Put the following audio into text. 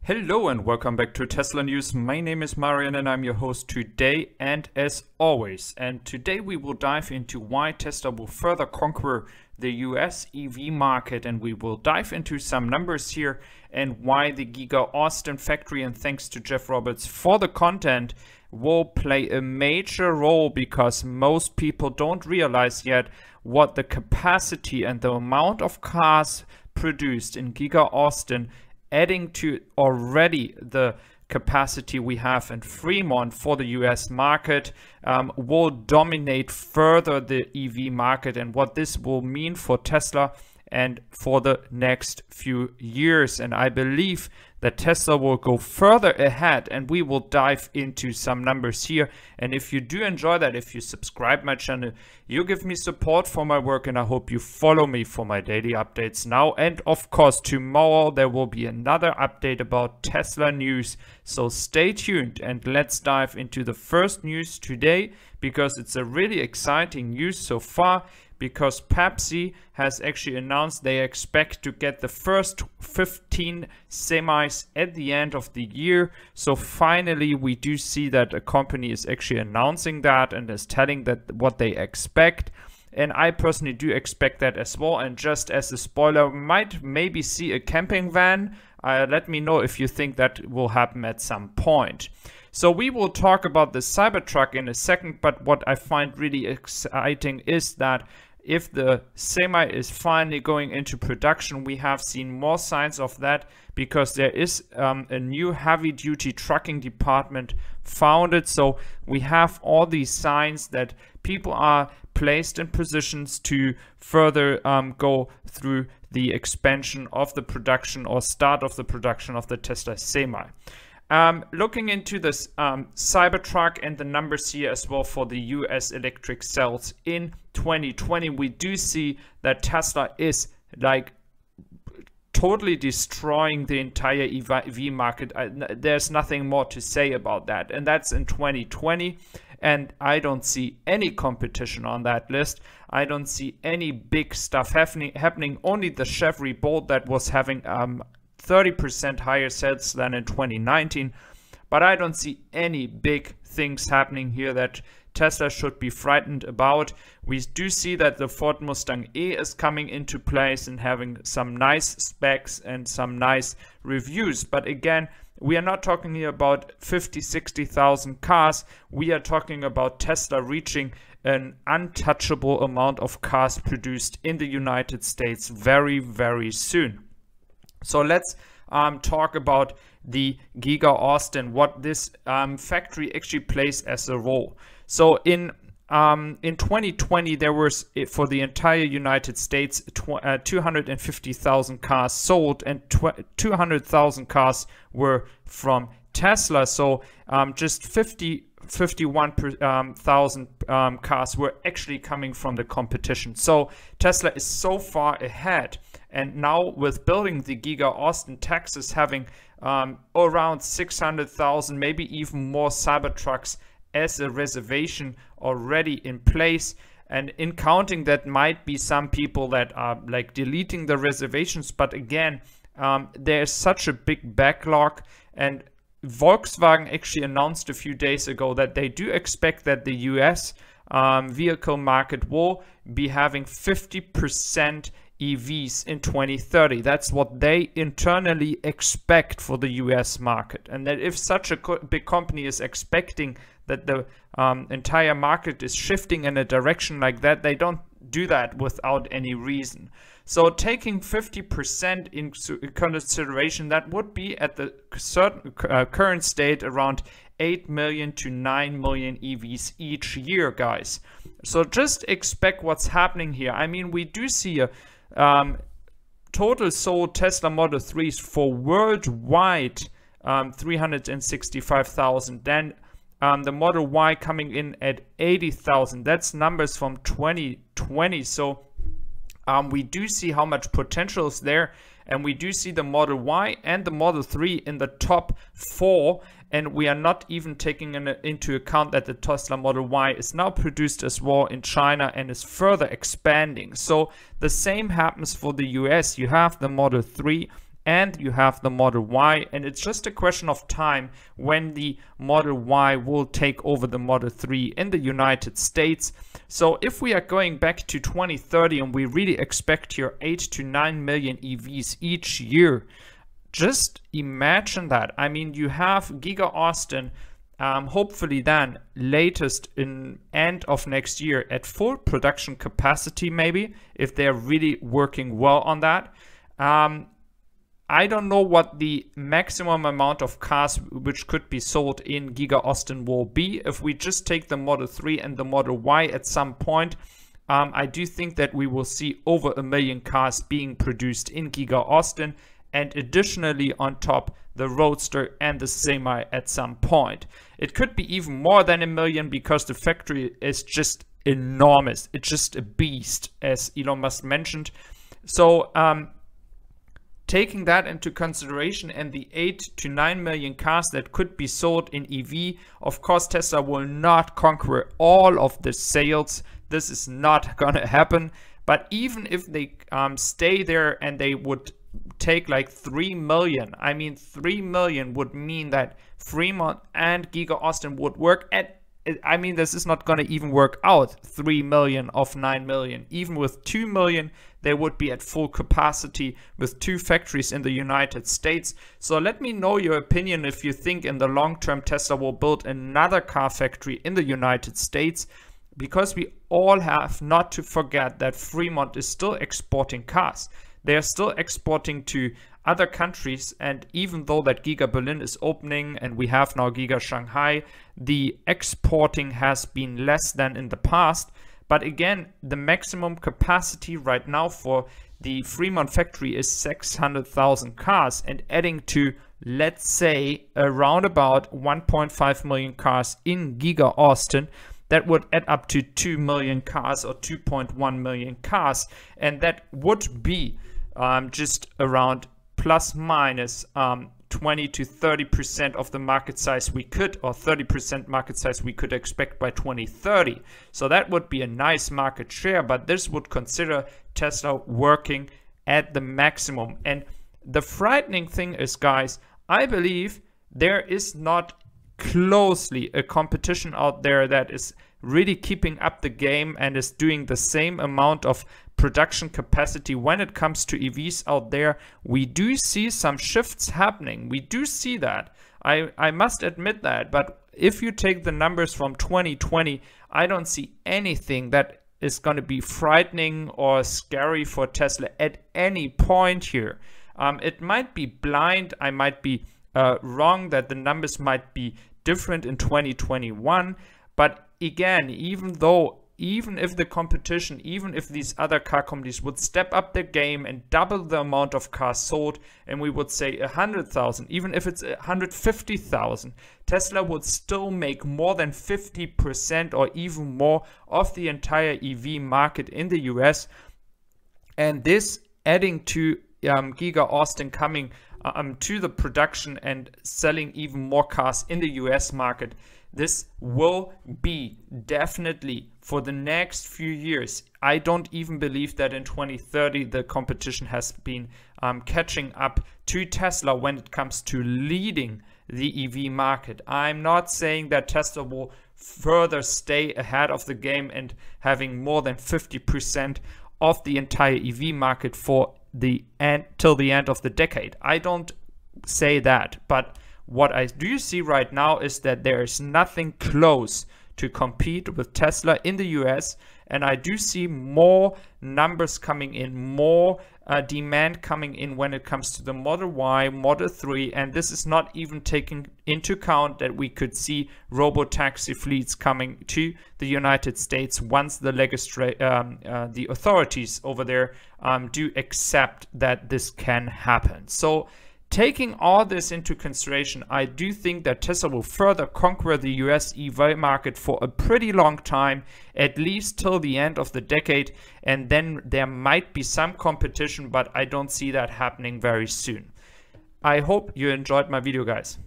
Hello and welcome back to Tesla News. My name is Marian and I'm your host today and as always. And today we will dive into why Tesla will further conquer the US EV market, and we will dive into some numbers here and why the Giga Austin factory, and thanks to Jeff Roberts for the content, will play a major role, because most people don't realize yet what the capacity and the amount of cars produced in Giga Austin, adding to already the capacity we have in Fremont for the US market, will dominate further the EV market, and what this will mean for Tesla and for the next few years. And I believe that Tesla will go further ahead, and we will dive into some numbers here. And if you do enjoy that, if you subscribe my channel, you give me support for my work, and I hope you follow me for my daily updates now. And of course, tomorrow there will be another update about Tesla news, so stay tuned and let's dive into the first news today, because it's a really exciting news so far. Because Pepsi has actually announced they expect to get the first 15 semis at the end of the year. So finally we do see that a company is actually announcing that and is telling that what they expect. And I personally do expect that as well. And just as a spoiler, might maybe see a camping van. Let me know if you think that will happen at some point. So we will talk about the Cybertruck in a second, but what I find really exciting is that if the Semi is finally going into production, we have seen more signs of that, because there is a new heavy-duty trucking department founded. So we have all these signs that people are placed in positions to further go through the expansion of the production or start of the production of the Tesla Semi. Looking into this Cybertruck and the numbers here as well for the US electric cells in 2020, we do see that Tesla is like totally destroying the entire EV market. There's nothing more to say about that, and that's in 2020. And I don't see any competition on that list. I don't see any big stuff happening. Only the Chevy Bolt that was having 30% higher sales than in 2019, but I don't see any big things happening here that Tesla should be frightened about. We do see that the Ford Mustang E is coming into place and having some nice specs and some nice reviews, but again, we are not talking here about 50,000-60,000 cars. We are talking about Tesla reaching an untouchable amount of cars produced in the United States very, very soon. So let's talk about the Giga Austin, what this factory actually plays as a role. So in 2020, there was, for the entire United States, 250,000 cars sold, and 200,000 cars were from Tesla. So just 51,000 cars were actually coming from the competition. So Tesla is so far ahead. And now with building the Giga Austin, Texas, having around 600,000, maybe even more Cybertrucks as a reservation already in place. And in counting that, might be some people that are like deleting the reservations. But again, there's such a big backlog, and Volkswagen actually announced a few days ago that they do expect that the US vehicle market will be having 50% EVs in 2030. That's what they internally expect for the US market. And that if such a big company is expecting that the entire market is shifting in a direction like that, they don't do that without any reason. So taking 50% into consideration, that would be at the certain current state around 8 million to 9 million EVs each year, guys. So just expect what's happening here. I mean, we do see a total sold Tesla Model 3s for worldwide 365,000. Then the Model Y coming in at 80,000. That's numbers from 2020. So we do see how much potential is there, and we do see the Model Y and the Model 3 in the top 4. And we are not even taking into account that the Tesla Model Y is now produced as well in China and is further expanding. So the same happens for the US. You have the Model 3 and you have the Model Y, and it's just a question of time when the Model Y will take over the Model 3 in the United States. So if we are going back to 2030 and we really expect here 8 to 9 million EVs each year, just imagine that. I mean, you have Giga Austin hopefully then latest in end of next year at full production capacity, maybe, if they're really working well on that. I don't know what the maximum amount of cars which could be sold in Giga Austin will be. If we just take the Model 3 and the Model Y at some point, I do think that we will see over 1 million cars being produced in Giga Austin, and additionally on top the Roadster and the Semi at some point. It could be even more than 1 million because the factory is just enormous. It's just a beast, as Elon Musk mentioned. So taking that into consideration and the 8 to 9 million cars that could be sold in EV, of course Tesla will not conquer all of the sales. This is not gonna happen. But even if they stay there and they would take like 3 million, I mean 3 million would mean that Fremont and Giga Austin would work at, I mean, this is not going to even work out, 3 million of 9 million. Even with 2 million, they would be at full capacity with 2 factories in the United States. So let me know your opinion if you think in the long term Tesla will build another car factory in the United States, because we all have not to forget that Fremont is still exporting cars. They are still exporting to other countries, and even though that Giga Berlin is opening and we have now Giga Shanghai, the exporting has been less than in the past. But again, the maximum capacity right now for the Fremont factory is 600,000 cars, and adding to, let's say, around about 1.5 million cars in Giga Austin, that would add up to 2 million cars or 2.1 million cars, and that would be just around plus minus 20 to 30% of the market size we could, or 30% market size we could expect by 2030. So that would be a nice market share, but this would consider Tesla working at the maximum. And the frightening thing is, guys, I believe there is not closely a competition out there that is really keeping up the game and is doing the same amount of production capacity when it comes to EVs out there. We do see some shifts happening. We do see that. I must admit that. But if you take the numbers from 2020, I don't see anything that is going to be frightening or scary for Tesla at any point here. It might be blind. I might be wrong that the numbers might be different in 2021. But again, even if the competition, even if these other car companies would step up their game and double the amount of cars sold, and we would say 100,000, even if it's 150,000, Tesla would still make more than 50% or even more of the entire EV market in the US. And this adding to Giga Austin coming to the production and selling even more cars in the US market, this will be definitely for the next few years. I don't even believe that in 2030 the competition has been catching up to Tesla when it comes to leading the EV market. I'm not saying that Tesla will further stay ahead of the game and having more than 50% of the entire EV market for the end till the end of the decade. I don't say that, but what I do see right now is that there is nothing close to compete with Tesla in the US, and I do see more numbers coming in, more demand coming in when it comes to the Model Y, Model 3, and this is not even taking into account that we could see robo-taxi fleets coming to the United States once the the authorities over there do accept that this can happen. So taking all this into consideration, I do think that Tesla will further conquer the US EV market for a pretty long time, at least till the end of the decade, and then there might be some competition, but I don't see that happening very soon. I hope you enjoyed my video, guys.